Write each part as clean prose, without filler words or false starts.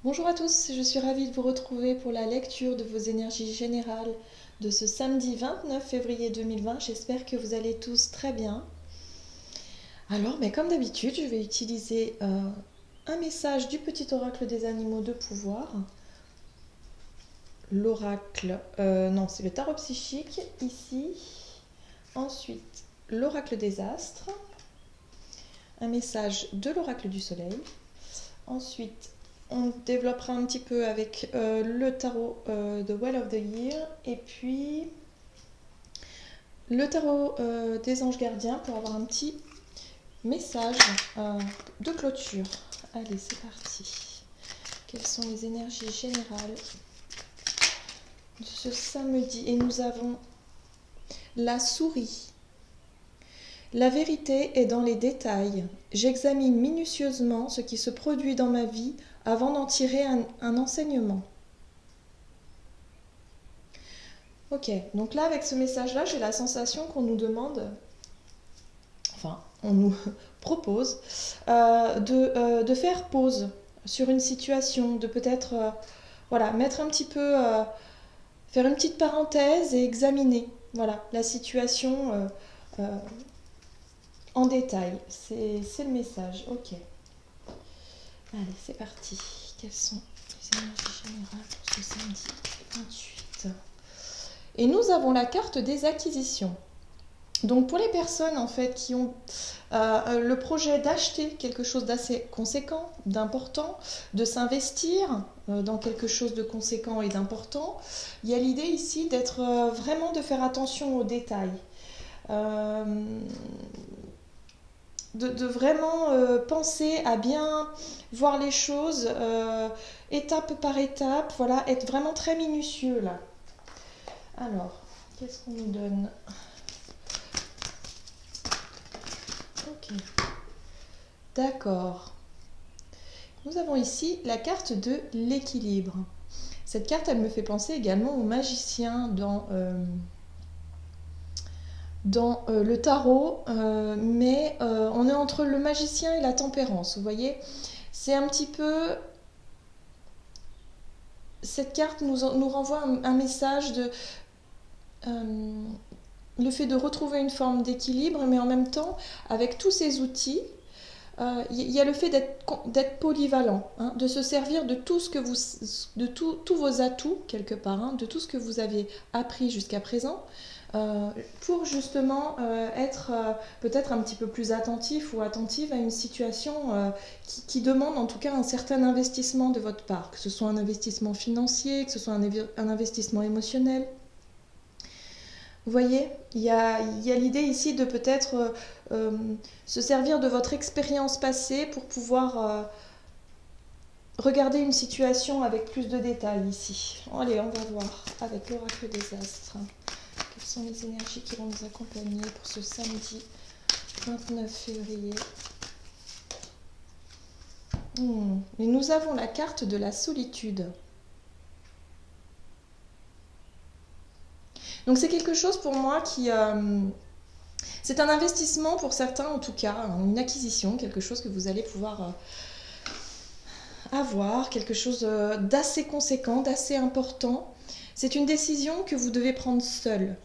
Bonjour à tous, je suis ravie de vous retrouver pour la lecture de vos énergies générales de ce samedi 29 février 2020. J'espère que vous allez tous très bien. Alors, mais comme d'habitude, je vais utiliser un message du petit oracle des animaux de pouvoir. L'oracle, non, c'est le tarot psychique ici. Ensuite, l'oracle des astres. Un message de l'oracle du soleil. Ensuite, on développera un petit peu avec le tarot de Well of the Year et puis le tarot des anges gardiens pour avoir un petit message de clôture. Allez, c'est parti. Quelles sont les énergies générales de ce samedi? Et nous avons la souris. La vérité est dans les détails. J'examine minutieusement ce qui se produit dans ma vie avant d'en tirer un enseignement. Ok, donc là avec ce message-là, j'ai la sensation qu'on nous demande, enfin on nous propose de faire pause sur une situation, de peut-être voilà, mettre un petit peu, faire une petite parenthèse et examiner voilà, la situation en détail. C'est le message, ok. Allez, c'est parti. Quelles sont les énergies générales pour ce samedi 28? Et nous avons la carte des acquisitions. Donc pour les personnes en fait qui ont le projet d'acheter quelque chose d'assez conséquent, d'important, de s'investir dans quelque chose de conséquent et d'important, il y a l'idée ici d'être vraiment de faire attention aux détails. De vraiment penser à bien voir les choses étape par étape, voilà, être vraiment très minutieux là. Alors, qu'est-ce qu'on nous donne? Ok, d'accord. Nous avons ici la carte de l'équilibre. Cette carte, elle me fait penser également au magicien dans le tarot, mais on est entre le magicien et la tempérance, vous voyez. C'est un petit peu... Cette carte nous renvoie un message de... le fait de retrouver une forme d'équilibre, mais en même temps, avec tous ces outils, il y a le fait d'être polyvalent, hein, de se servir de tout ce que vous, de tous vos atouts quelque part, hein, de tout ce que vous avez appris jusqu'à présent, pour justement être peut-être un petit peu plus attentif ou attentive à une situation qui demande en tout cas un certain investissement de votre part, que ce soit un investissement financier, que ce soit un investissement émotionnel. Vous voyez, il y a l'idée ici de peut-être se servir de votre expérience passée pour pouvoir regarder une situation avec plus de détails ici. Allez, on va voir avec l'oracle des astres. Quelles sont les énergies qui vont nous accompagner pour ce samedi 29 février? Et nous avons la carte de la solitude. Donc c'est quelque chose pour moi qui... c'est un investissement pour certains en tout cas, une acquisition, quelque chose que vous allez pouvoir avoir, quelque chose d'assez conséquent, d'assez important. C'est une décision que vous devez prendre seul.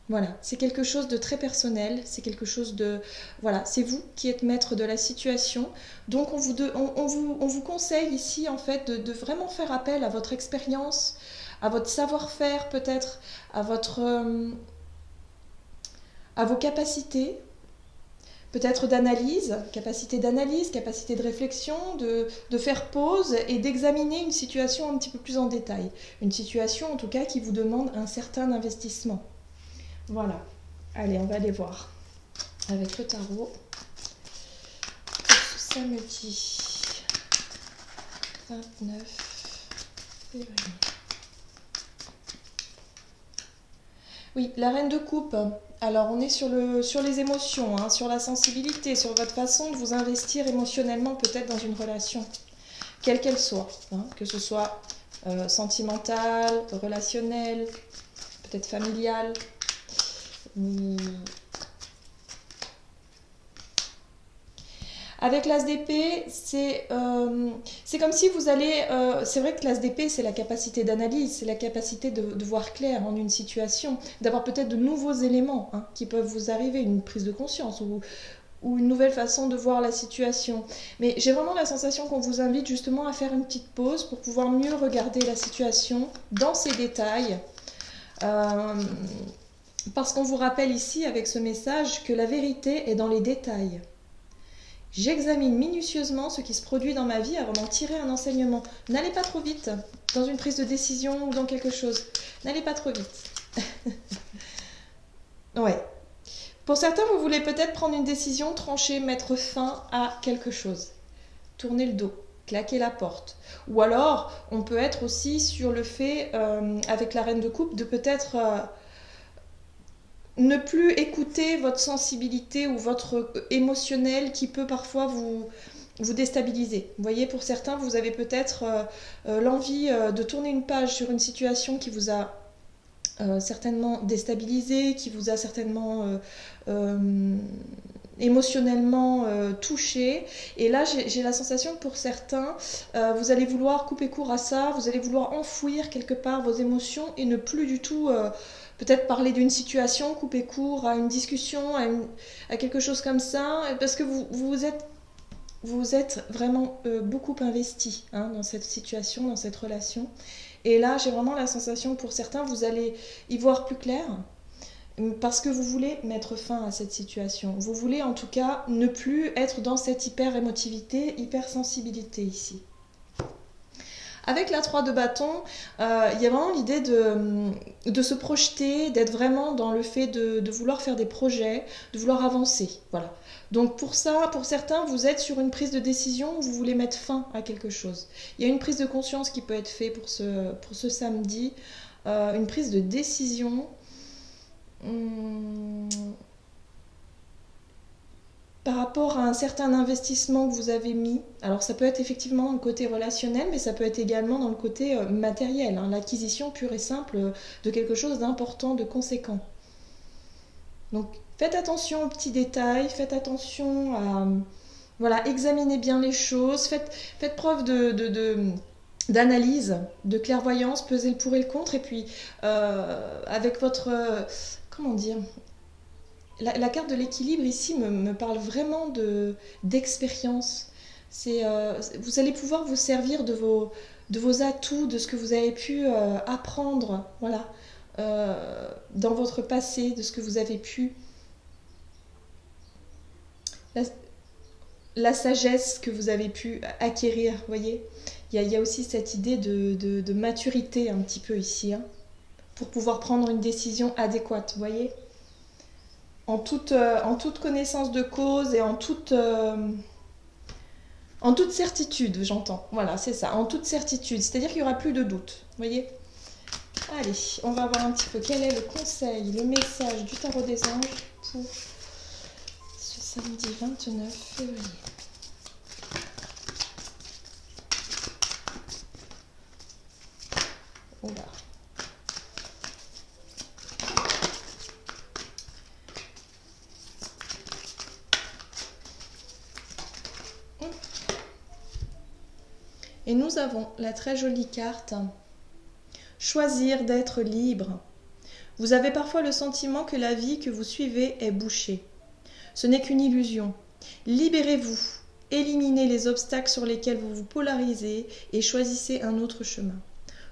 Voilà, c'est quelque chose de très personnel, c'est quelque chose de... Voilà, c'est vous qui êtes maître de la situation. Donc on vous conseille ici en fait de vraiment faire appel à votre expérience, à votre savoir-faire peut-être, à vos capacités, peut-être d'analyse, capacité de réflexion, de faire pause et d'examiner une situation un petit peu plus en détail. Une situation en tout cas qui vous demande un certain investissement. Voilà. Allez, on va aller voir avec le tarot pour ce samedi 29 février. Oui, la reine de coupe. Alors, on est sur les émotions, hein, sur la sensibilité, sur votre façon de vous investir émotionnellement peut-être dans une relation, quelle qu'elle soit, hein, que ce soit sentimentale, relationnelle, peut-être familiale. Avec l'as d'épée, c'est comme si vous allez... c'est vrai que l'as d'épée, c'est la capacité d'analyse, c'est la capacité de voir clair en une situation, d'avoir peut-être de nouveaux éléments hein, qui peuvent vous arriver, une prise de conscience ou une nouvelle façon de voir la situation. Mais j'ai vraiment la sensation qu'on vous invite justement à faire une petite pause pour pouvoir mieux regarder la situation dans ses détails. Parce qu'on vous rappelle ici avec ce message que la vérité est dans les détails. J'examine minutieusement ce qui se produit dans ma vie avant d'en tirer un enseignement. N'allez pas trop vite dans une prise de décision ou dans quelque chose. N'allez pas trop vite. Ouais. Pour certains, vous voulez peut-être prendre une décision, trancher, mettre fin à quelque chose. Tourner le dos, claquer la porte. Ou alors, on peut être aussi sur le fait, avec la reine de coupe, de peut-être... ne plus écouter votre sensibilité ou votre émotionnel qui peut parfois vous déstabiliser. Vous voyez, pour certains, vous avez peut-être l'envie de tourner une page sur une situation qui vous a certainement déstabilisé, qui vous a certainement émotionnellement touché. Et là, j'ai la sensation que pour certains, vous allez vouloir couper court à ça, vous allez vouloir enfouir quelque part vos émotions et ne plus du tout... peut-être parler d'une situation, couper court à une discussion, à quelque chose comme ça, parce que vous êtes vraiment beaucoup investi hein, dans cette situation, dans cette relation. Et là, j'ai vraiment la sensation, pour certains, vous allez y voir plus clair, parce que vous voulez mettre fin à cette situation. Vous voulez en tout cas ne plus être dans cette hyper-émotivité, hyper-sensibilité ici. Avec la 3 de bâton, il y a vraiment l'idée de se projeter, d'être vraiment dans le fait de vouloir faire des projets, de vouloir avancer. Voilà. Donc pour ça, pour certains, vous êtes sur une prise de décision où vous voulez mettre fin à quelque chose. Il y a une prise de conscience qui peut être faite pour ce samedi, une prise de décision. Par rapport à un certain investissement que vous avez mis, alors ça peut être effectivement dans le côté relationnel, mais ça peut être également dans le côté matériel, hein, l'acquisition pure et simple de quelque chose d'important, de conséquent. Donc faites attention aux petits détails, faites attention à... Voilà, examinez bien les choses, faites preuve d'analyse, de clairvoyance, pesez le pour et le contre, et puis avec votre... comment dire ? La carte de l'équilibre ici me parle vraiment d'expérience. Vous allez pouvoir vous servir de vos atouts, de ce que vous avez pu apprendre voilà, dans votre passé, de ce que vous avez pu... La sagesse que vous avez pu acquérir, vous voyez. Il y a aussi cette idée de maturité un petit peu ici, hein, pour pouvoir prendre une décision adéquate, vous voyez. En toute connaissance de cause et en toute certitude, j'entends. Voilà, c'est ça, en toute certitude. C'est-à-dire qu'il n'y aura plus de doute, vous voyez. Allez, on va voir un petit peu quel est le conseil, le message du tarot des anges pour ce samedi 29 février. Oula. Et nous avons la très jolie carte « Choisir d'être libre ». Vous avez parfois le sentiment que la vie que vous suivez est bouchée. Ce n'est qu'une illusion. Libérez-vous, éliminez les obstacles sur lesquels vous vous polarisez et choisissez un autre chemin.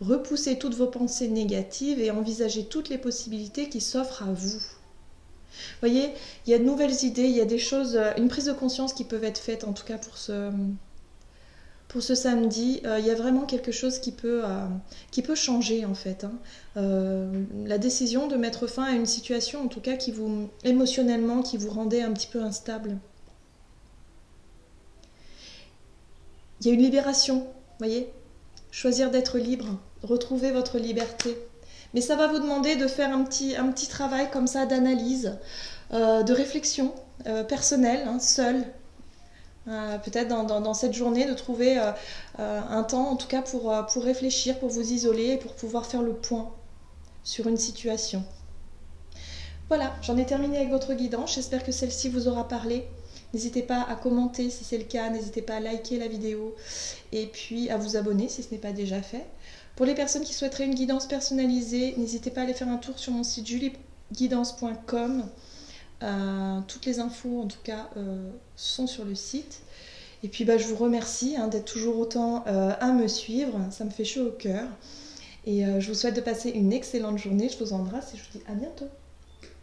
Repoussez toutes vos pensées négatives et envisagez toutes les possibilités qui s'offrent à vous. Vous voyez, il y a de nouvelles idées, il y a des choses, une prise de conscience qui peuvent être faites en tout cas pour ce samedi. Il y a vraiment quelque chose qui peut changer en fait. Hein. La décision de mettre fin à une situation en tout cas qui vous, émotionnellement, qui vous rendait un petit peu instable. Il y a une libération, vous voyez. Choisir d'être libre, retrouver votre liberté. Mais ça va vous demander de faire un petit travail comme ça d'analyse, de réflexion personnelle, hein, seul. Peut-être dans cette journée de trouver un temps en tout cas pour réfléchir, pour vous isoler et pour pouvoir faire le point sur une situation. Voilà, j'en ai terminé avec votre guidance, j'espère que celle-ci vous aura parlé. N'hésitez pas à commenter si c'est le cas, n'hésitez pas à liker la vidéo et puis à vous abonner si ce n'est pas déjà fait. Pour les personnes qui souhaiteraient une guidance personnalisée, n'hésitez pas à aller faire un tour sur mon site julieguidance.com. Toutes les infos en tout cas sont sur le site. Et puis je vous remercie d'être toujours autant à me suivre, ça me fait chaud au cœur. Et je vous souhaite de passer une excellente journée, je vous embrasse et je vous dis à bientôt.